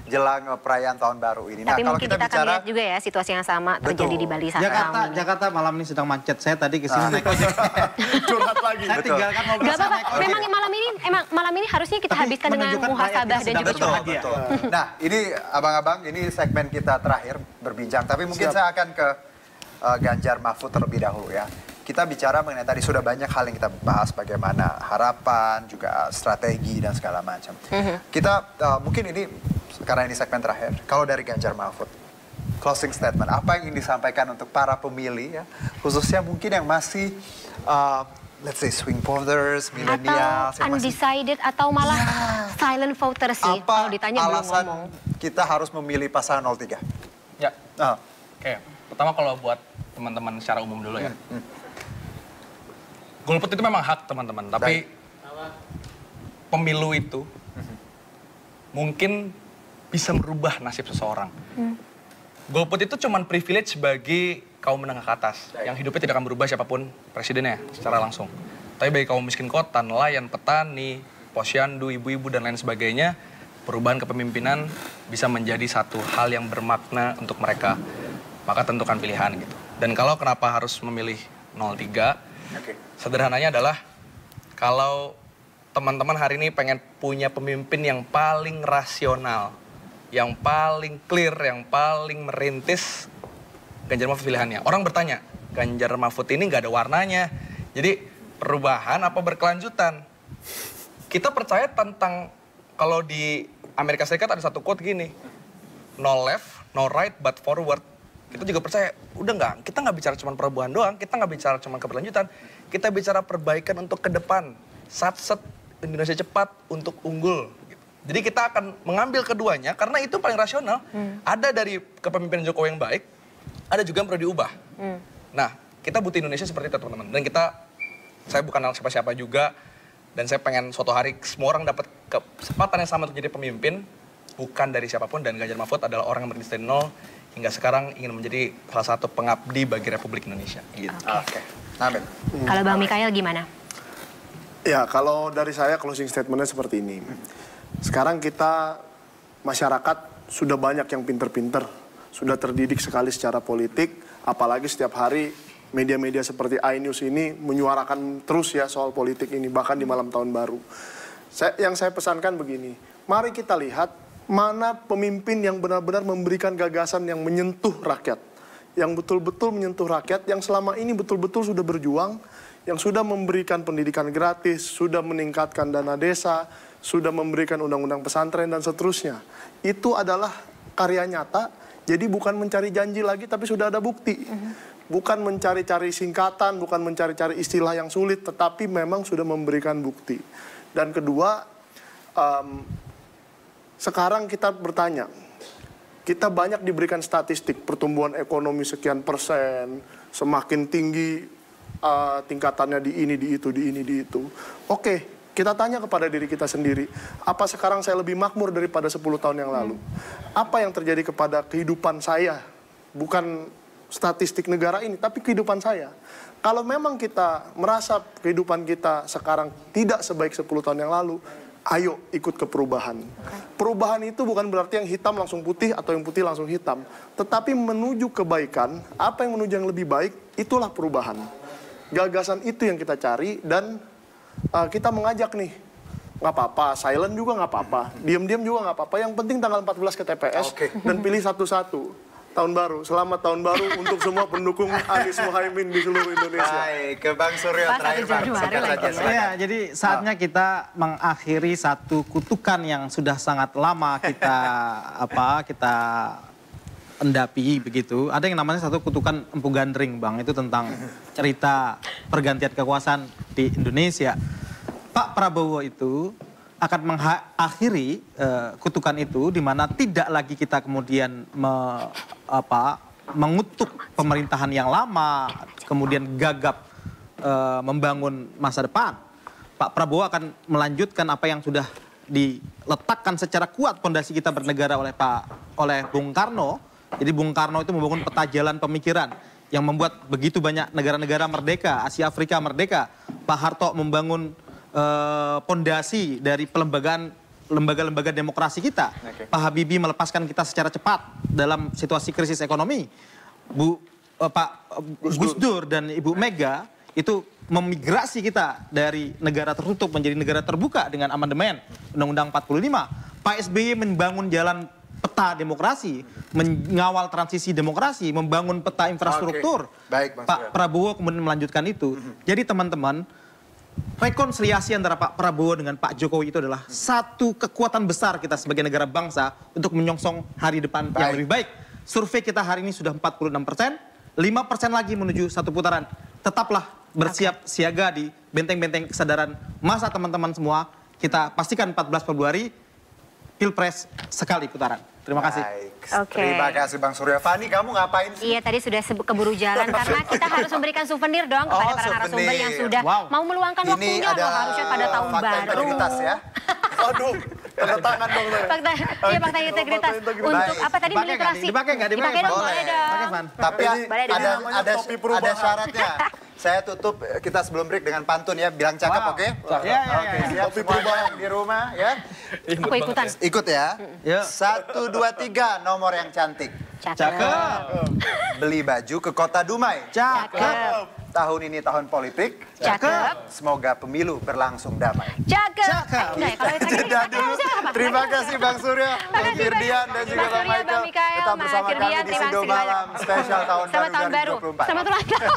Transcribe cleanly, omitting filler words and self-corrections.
jelang perayaan tahun baru ini. Tapi mungkin kita akan lihat juga ya situasi yang sama terjadi di Bali saat Jakarta malam ini sedang macet. Saya tadi kesini naik ojek. Curhat lagi. Saya tinggalkan mobil. Gak apa-apa. Memang malam ini harusnya kita habiskan dengan muhasabah dan juga bahagia. Nah, ini abang-abang, ini segmen kita terakhir berbincang. Tapi mungkin saya akan ke Ganjar Mahfud terlebih dahulu ya. Kita bicara mengenai tadi sudah banyak hal yang kita bahas, bagaimana harapan, juga strategi dan segala macam. Kita mungkin ini karena ini segmen terakhir. Kalau dari Ganjar Mahfud, closing statement apa yang ingin disampaikan untuk para pemilih ya, khususnya mungkin yang masih let's say swing voters, millennials, atau undecided atau malah silent voters sih. Kalau ditanya belum ngomong. Kita harus memilih pasangan 03. Ya. Oke. Pertama kalau buat teman-teman secara umum dulu ya. Golput itu memang hak teman-teman, tapi pemilu itu mungkin bisa merubah nasib seseorang. Golput itu cuma privilege bagi kaum menengah ke atas, yang hidupnya tidak akan berubah siapapun presidennya secara langsung. Tapi bagi kaum miskin kota, nelayan, petani, posyandu, ibu-ibu, dan lain sebagainya, perubahan kepemimpinan bisa menjadi satu hal yang bermakna untuk mereka. Maka tentukan pilihan gitu. Dan kalau kenapa harus memilih 03, sederhananya adalah kalau teman-teman hari ini pengen punya pemimpin yang paling rasional, yang paling clear, yang paling merintis, Ganjar Mahfud pilihannya. Orang bertanya, Ganjar Mahfud ini nggak ada warnanya, jadi perubahan apa berkelanjutan? Kita percaya tentang, kalau di Amerika Serikat ada satu quote gini, no left, no right, but forward. Kita juga percaya, udah nggak, kita nggak bicara cuma perubahan doang, kita nggak bicara cuma keberlanjutan, kita bicara perbaikan untuk ke depan, satset Indonesia cepat untuk unggul. Gitu. Jadi kita akan mengambil keduanya karena itu paling rasional. Ada dari kepemimpinan Jokowi yang baik, ada juga yang perlu diubah. Nah, kita butuh Indonesia seperti itu teman-teman. Dan saya bukan siapa-siapa juga, dan saya pengen suatu hari semua orang dapat kesempatan yang sama untuk jadi pemimpin, bukan dari siapapun, dan Ganjar Mahfud adalah orang yang berdiri dari nol, hingga sekarang ingin menjadi salah satu pengabdi bagi Republik Indonesia. Gitu. Oke. Amin. Kalau Bang Mikael gimana? Ya, kalau dari saya closing statementnya seperti ini. Sekarang kita, masyarakat sudah banyak yang pinter-pinter, sudah terdidik sekali secara politik, apalagi setiap hari media-media seperti iNews ini menyuarakan terus ya soal politik ini, bahkan di malam tahun baru. Yang saya pesankan begini, mari kita lihat mana pemimpin yang benar-benar memberikan gagasan yang menyentuh rakyat, yang betul-betul menyentuh rakyat, yang selama ini betul-betul sudah berjuang, yang sudah memberikan pendidikan gratis, sudah meningkatkan dana desa, sudah memberikan undang-undang pesantren dan seterusnya. Itu adalah karya nyata, jadi bukan mencari janji lagi tapi sudah ada bukti. Bukan mencari-cari singkatan, bukan mencari-cari istilah yang sulit, tetapi memang sudah memberikan bukti. Dan kedua, sekarang kita bertanya, kita banyak diberikan statistik pertumbuhan ekonomi sekian persen, semakin tinggi tingkatannya di ini, di itu, di ini, di itu. Oke, kita tanya kepada diri kita sendiri, apa sekarang saya lebih makmur daripada 10 tahun yang lalu? Apa yang terjadi kepada kehidupan saya? Bukan statistik negara ini, tapi kehidupan saya. Kalau memang kita merasa kehidupan kita sekarang tidak sebaik 10 tahun yang lalu, ayo ikut ke perubahan. Perubahan itu bukan berarti yang hitam langsung putih atau yang putih langsung hitam. Tetapi menuju kebaikan, apa yang menuju yang lebih baik, itulah perubahan. Gagasan itu yang kita cari dan kita mengajak nih. Nggak apa-apa, silent juga nggak apa-apa, diam-diam juga nggak apa-apa. Yang penting tanggal 14 ke TPS dan pilih satu-satu. Tahun baru, selamat tahun baru untuk semua pendukung Anies Muhaimin di seluruh Indonesia. Baik, ke Bang Suryo terakhir. Ya, jadi saatnya kita mengakhiri satu kutukan yang sudah sangat lama kita kita endapi begitu. Ada yang namanya satu kutukan Empu Gandring, Bang. Itu tentang cerita pergantian kekuasaan di Indonesia. Pak Prabowo itu akan mengakhiri kutukan itu, di mana tidak lagi kita kemudian mengutuk pemerintahan yang lama, kemudian gagap membangun masa depan. Pak Prabowo akan melanjutkan apa yang sudah diletakkan secara kuat pondasi kita bernegara oleh Bung Karno. Jadi Bung Karno itu membangun peta jalan pemikiran yang membuat begitu banyak negara-negara merdeka, Asia Afrika merdeka. Pak Harto membangun pondasi dari pelembagaan lembaga-lembaga demokrasi kita. Pak Habibie melepaskan kita secara cepat dalam situasi krisis ekonomi. Pak Gus Dur dan Ibu Mega itu memigrasi kita dari negara tertutup menjadi negara terbuka dengan amandemen Undang-Undang 45. Pak SBY membangun jalan peta demokrasi, mengawal transisi demokrasi, membangun peta infrastruktur. Baik, Bang Pak Prabowo kemudian melanjutkan itu. Jadi teman-teman, rekonsiliasi antara Pak Prabowo dengan Pak Jokowi itu adalah satu kekuatan besar kita sebagai negara bangsa untuk menyongsong hari depan yang lebih baik. Survei kita hari ini sudah 46%, 5% lagi menuju satu putaran. Tetaplah bersiap siaga di benteng-benteng kesadaran masa teman-teman semua. Kita pastikan 14 Februari, Pilpres sekali putaran. Terima kasih. Baik. Terima kasih Bang Surya. Fani, kamu ngapain sih? Iya, tadi sudah keburu jalan karena kita harus memberikan souvenir dong kepada para narasumber yang sudah mau meluangkan waktunya loh, harusnya pada tahun baru. Integritas ya. Aduh, tanda tangan dong. Iya, fakta integritas. Untuk apa tadi literasi? Dipakai nggak? Dipakai dong, boleh dong. Pakai, Van. Tapi ada syaratnya. Saya tutup kita sebelum break dengan pantun ya, bilang cakep, oke? Ya. Siap semua yang di rumah ya. Aku ikutan. Ikut ya. 1, 2, 3 nomor yang cantik. Cakep. Beli baju ke Kota Dumai. Cakep. Tahun ini tahun politik. Cakep. Semoga pemilu berlangsung damai. Cakep. Nah, kalau Jeda dulu. Terima kasih Bang Surya, Bang Firdian dan juga Bang Michael. Tetap bersama kami di Sido Malam spesial tahun baru 2024. Selamat ulang tahun.